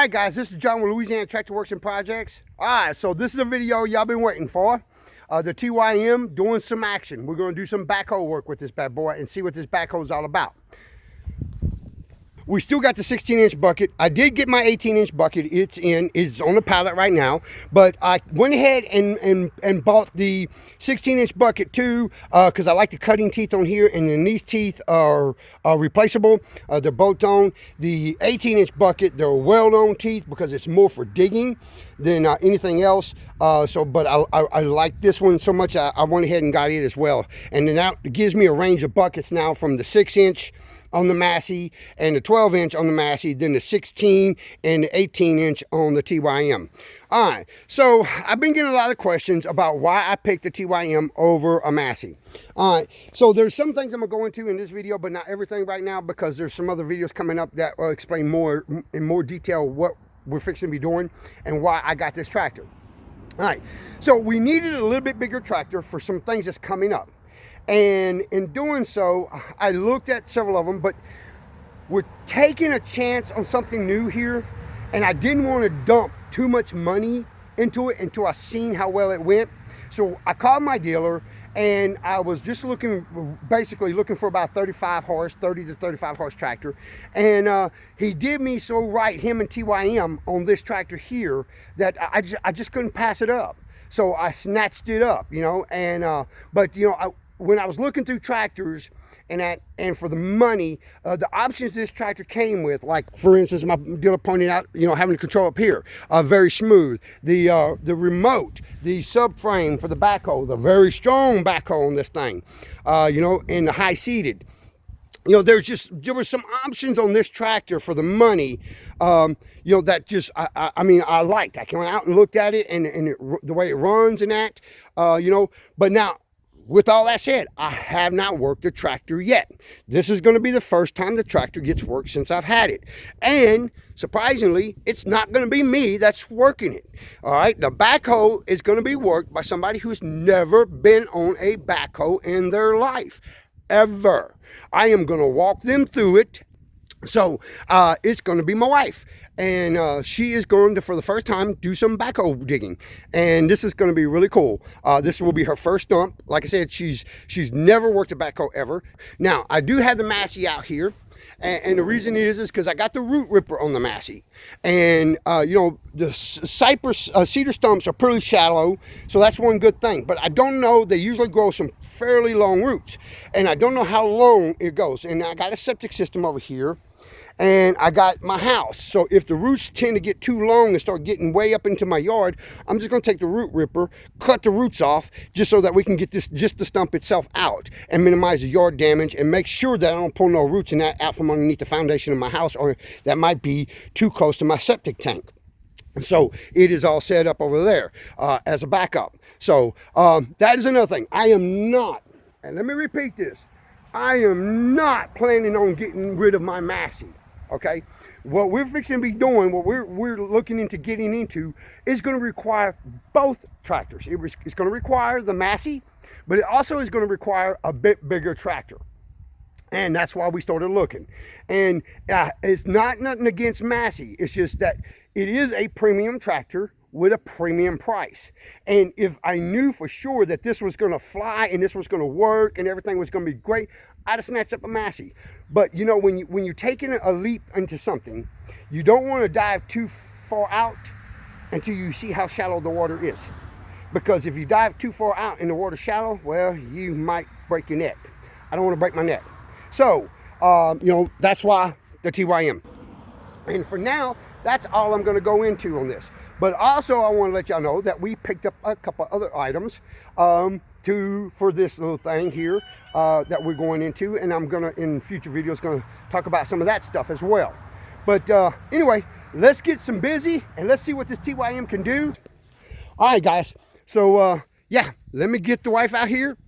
All right, guys, this is John with Louisiana Tractor Works and Projects. All right, so this is a video y'all been waiting for. The TYM doing some action. We're going to do some backhoe work with this bad boy and see what this backhoe is all about. We still got the 16-inch bucket. I did get my 18-inch bucket. It's on the pallet right now. But I went ahead and bought the 16-inch bucket too, because I like the cutting teeth on here, and then these teeth are replaceable. They're bolt on. The 18-inch bucket, they're weld-on teeth because it's more for digging than anything else. But I like this one so much, I went ahead and got it as well. And then that gives me a range of buckets now from the 6-inch on the Massey and the 12-inch on the Massey, then the 16 and the 18-inch on the TYM. All right, so I've been getting a lot of questions about why I picked the TYM over a Massey. All right, so there's some things I'm gonna go into in this video, but not everything right now, because there's some other videos coming up that will explain more in more detail what we're fixing to be doing and why I got this tractor. All right, so we needed a little bit bigger tractor for some things that's coming up. And in doing so, I looked at several of them, but we're taking a chance on something new here. And I didn't want to dump too much money into it until I seen how well it went. So I called my dealer, and I was just basically looking for about 30 to 35 horse tractor. And he did me so right, him and TYM, on this tractor here, that I just couldn't pass it up. So I snatched it up, you know. And but you know, when I was looking through tractors and for the money, the options this tractor came with, like for instance, my dealer pointed out, you know, having the control up here, very smooth. The remote, the subframe for the backhoe, the very strong backhoe on this thing, you know, and the high seated. You know, there were some options on this tractor for the money, you know, that just, I mean, I liked. I came out and looked at it, and the way it runs and that, you know. But now, with all that said, I have not worked the tractor yet. This is going to be the first time the tractor gets worked since I've had it. And surprisingly, it's not going to be me that's working it. All right, the backhoe is going to be worked by somebody who's never been on a backhoe in their life, ever. I am going to walk them through it. So it's going to be my wife. And she is going to, for the first time, do some backhoe digging. And this is going to be really cool. This will be her first stump. Like I said, she's never worked a backhoe ever. Now, I do have the Massey out here. And the reason is because I got the root ripper on the Massey. And, you know, the cedar stumps are pretty shallow. So that's one good thing. But I don't know, they usually grow some fairly long roots. And I don't know how long it goes. And I got a septic system over here. And I got my house. So if the roots tend to get too long and start getting way up into my yard, I'm just going to take the root ripper, cut the roots off, just so that we can get just the stump itself out and minimize the yard damage, and make sure that I don't pull no roots in that out from underneath the foundation of my house, or that might be too close to my septic tank. So it is all set up over there as a backup. So that is another thing. I am not, and let me repeat this, I am not planning on getting rid of my Massey. Okay, what we're fixing to be doing, what we're looking into getting into, is going to require both tractors. It's going to require the Massey, but it also is going to require a bit bigger tractor. And that's why we started looking. And it's not nothing against Massey. It's just that it is a premium tractor with a premium price. And if I knew for sure that this was going to fly and this was going to work and everything was going to be great, I'd have snatched up a Massey. But you know, when you're taking a leap into something, you don't want to dive too far out until you see how shallow the water is. Because if you dive too far out and the water's shallow, well, you might break your neck. I don't want to break my neck. So, you know, that's why the TYM. And for now, that's all I'm going to go into on this. But also, I want to let y'all know that we picked up a couple other items for this little thing here that we're going into. And I'm going to, in future videos, going to talk about some of that stuff as well. But anyway, let's get some busy and let's see what this TYM can do. All right, guys. So, yeah, let me get the wife out here.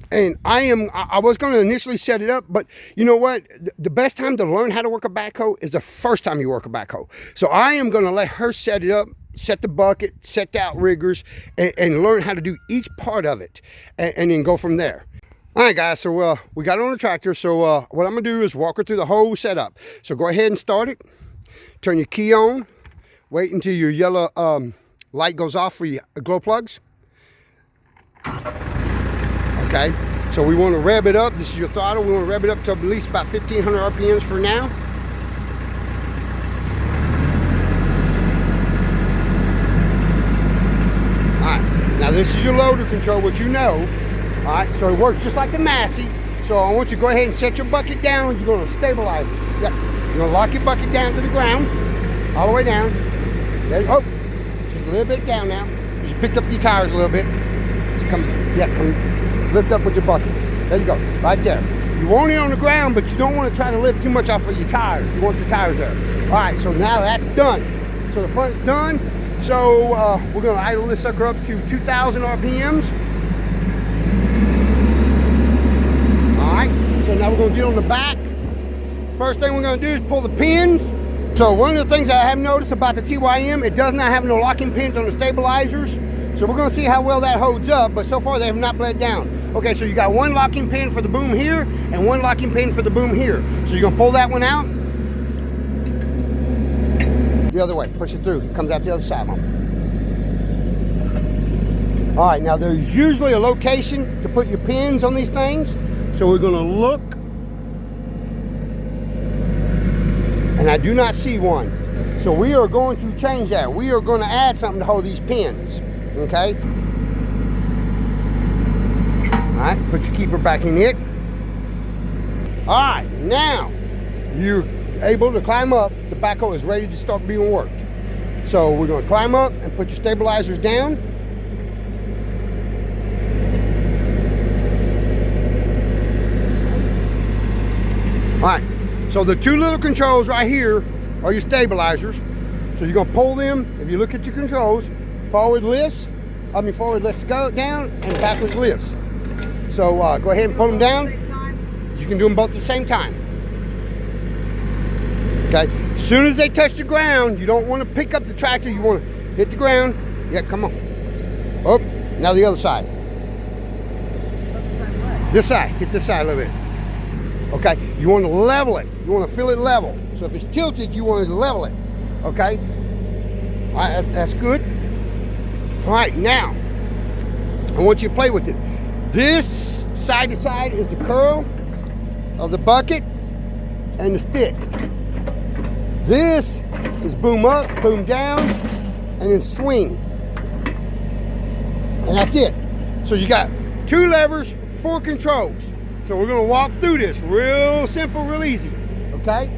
And I was going to initially set it up, but you know what? The best time to learn how to work a backhoe is the first time you work a backhoe. So I am going to let her set it up, set the bucket, set the outriggers, and learn how to do each part of it, and then go from there. All right, guys, so we got it on the tractor. So what I'm going to do is walk her through the whole setup. So go ahead and start it. Turn your key on. Wait until your yellow light goes off for your glow plugs. Okay, so we want to rev it up. This is your throttle. We want to rev it up to at least about 1,500 RPMs for now. All right, now this is your loader control, which you know. All right, so it works just like the Massey. So I want you to go ahead and set your bucket down. You're going to stabilize it. Yep. You're going to lock your bucket down to the ground, all the way down. There you go. Oh, just a little bit down now. You picked up your tires a little bit. Just come lift up with your bucket. There you go, right there. You want it on the ground, but you don't want to try to lift too much off of your tires. You want your tires there. All right, so now that's done. So the front's done. So we're going to idle this sucker up to 2,000 RPMs. So now we're going to get on the back. First thing we're going to do is pull the pins. So one of the things that I have noticed about the TYM, it does not have no locking pins on the stabilizers. So we're going to see how well that holds up, but so far they have not bled down. Okay, so you got one locking pin for the boom here and one locking pin for the boom here. So you're going to pull that one out. The other way, push it through. It comes out the other side, Mom. All right, now there's usually a location to put your pins on these things. So we're going to look, and I do not see one. So we are going to change that. We are going to add something to hold these pins, okay? All right, put your keeper back in it. All right, now you're able to climb up. The backhoe is ready to start being worked. So we're going to climb up and put your stabilizers down. All right, so the two little controls right here are your stabilizers. So you're gonna pull them. If you look at your controls, forward lets go down, and backwards lifts. So go ahead and pull them down. You can do them both at the same time. Okay, as soon as they touch the ground, you don't want to pick up the tractor. You want to hit the ground. Yeah, come on. Oh, now the other side. This side, hit this side a little bit. Okay, you want to level it. You want to feel it level. So if it's tilted, you want to level it. Okay? All right, that's good. All right, now, I want you to play with it. This side to side is the curl of the bucket and the stick. This is boom up, boom down, and then swing. And that's it. So you got 2 levers, 4 controls. So we're going to walk through this real simple, real easy, okay?